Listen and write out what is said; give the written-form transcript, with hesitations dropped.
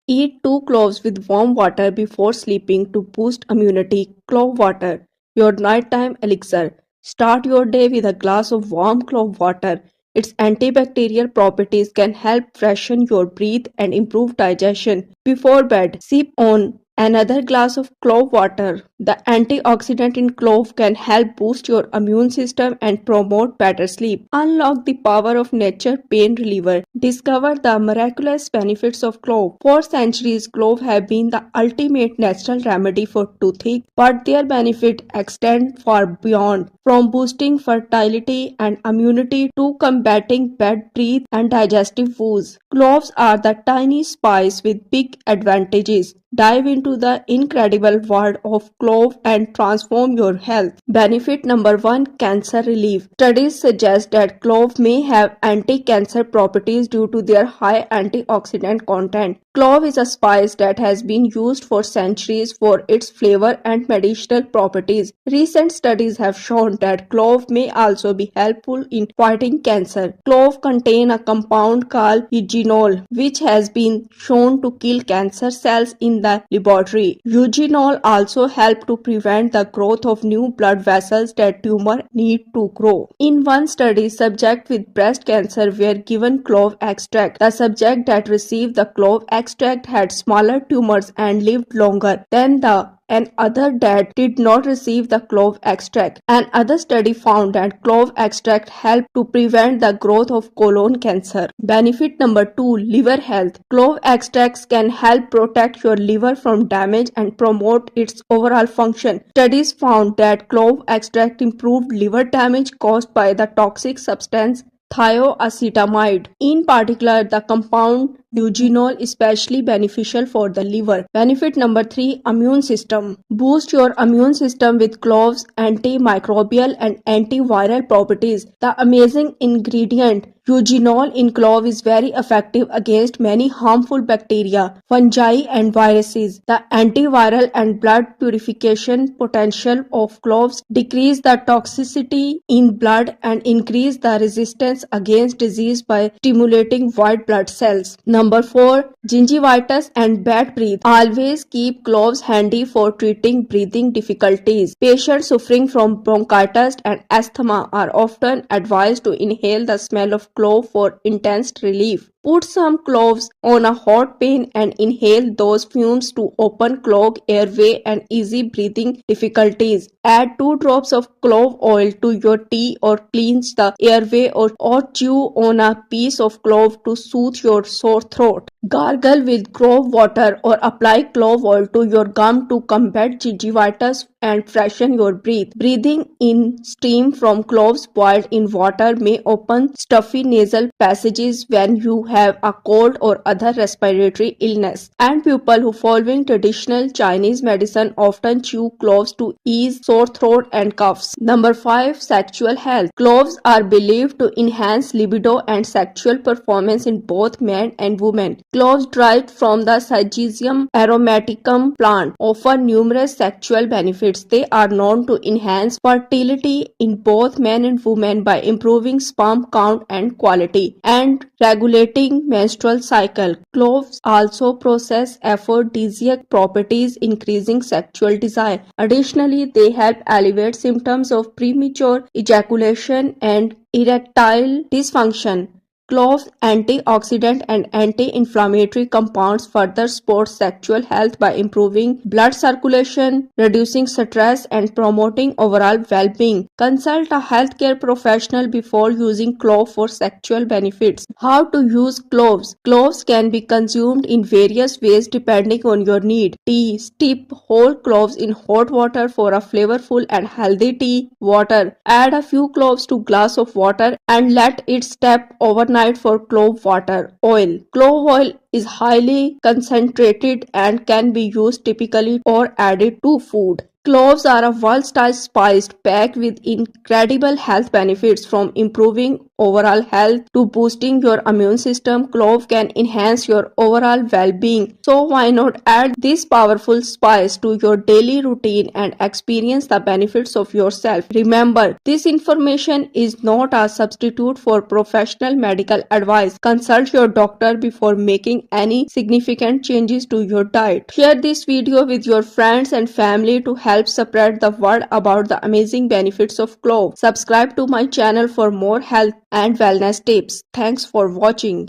Eat 2 cloves with warm water before sleeping to boost immunity. Clove water, your nighttime elixir. Start your day with a glass of warm clove water. Its antibacterial properties can help freshen your breath and improve digestion. Before bed, sip on another glass of clove water. The antioxidant in clove can help boost your immune system and promote better sleep. Unlock the power of nature pain reliever. Discover the miraculous benefits of clove. For centuries, clove have been the ultimate natural remedy for toothache, but their benefit extend far beyond, from boosting fertility and immunity to combating bad breath and digestive woes. Cloves are the tiny spice with big advantages. Dive into the incredible world of clove and transform your health. Benefit number 1, cancer relief. Studies suggest that clove may have anti-cancer properties due to their high antioxidant content. Clove is a spice that has been used for centuries for its flavor and medicinal properties. Recent studies have shown that clove may also be helpful in fighting cancer. Clove contain a compound called eugenol, which has been shown to kill cancer cells in the laboratory. Eugenol also help to prevent the growth of new blood vessels that tumor need to grow. In one study, subjects with breast cancer were given clove extract. The subject that received the clove extract had smaller tumors and lived longer than the and other that did not receive the clove extract. Another study found that clove extract helped to prevent the growth of colon cancer. Benefit number 2, liver health. Clove extracts can help protect your liver from damage and promote its overall function. Studies found that clove extract improved liver damage caused by the toxic substance thioacetamide. In particular, the compound eugenol is especially beneficial for the liver. Benefit number 3, immune system. Boost your immune system with cloves' antimicrobial and antiviral properties. The amazing ingredient eugenol in clove is very effective against many harmful bacteria, fungi and viruses. The antiviral and blood purification potential of cloves decrease the toxicity in blood and increase the resistance against disease by stimulating white blood cells. Number 4, gingivitis and bad breath. Always keep cloves handy for treating breathing difficulties. Patients suffering from bronchitis and asthma are often advised to inhale the smell of clove for intense relief. Put some cloves on a hot pan and inhale those fumes to open clog airway and easy breathing difficulties. Add 2 drops of clove oil to your tea or cleanse the airway or chew on a piece of clove to soothe your sore throat. Gargle with clove water or apply clove oil to your gum to combat gingivitis and freshen your breath. Breathing in steam from cloves boiled in water may open stuffy nasal passages when you have a cold or other respiratory illness. And people who following traditional Chinese medicine often chew cloves to ease sore throat and coughs. Number 5, sexual health. Cloves are believed to enhance libido and sexual performance in both men and women. Cloves derived from the Syzygium aromaticum plant offer numerous sexual benefits. They are known to enhance fertility in both men and women by improving sperm count and quality and regulating menstrual cycle. Cloves also possess aphrodisiac properties, increasing sexual desire. Additionally, they help alleviate symptoms of premature ejaculation and erectile dysfunction. Cloves' antioxidant and anti-inflammatory compounds further support sexual health by improving blood circulation, reducing stress, and promoting overall well-being. Consult a healthcare professional before using clove for sexual benefits. How to use cloves? Cloves can be consumed in various ways depending on your need. Tea. Steep whole cloves in hot water for a flavorful and healthy tea. Water. Add a few cloves to glass of water and let it steep overnight for clove water. Oil. Clove oil is highly concentrated and can be used typically or added to food. Cloves are a versatile spice packed with incredible health benefits from improving overall health to boosting your immune system. Clove can enhance your overall well-being. So why not add this powerful spice to your daily routine and experience the benefits of yourself? Remember, this information is not a substitute for professional medical advice. Consult your doctor before making any significant changes to your diet. Share this video with your friends and family to help spread the word about the amazing benefits of clove. Subscribe to my channel for more health and wellness tips. Thanks for watching.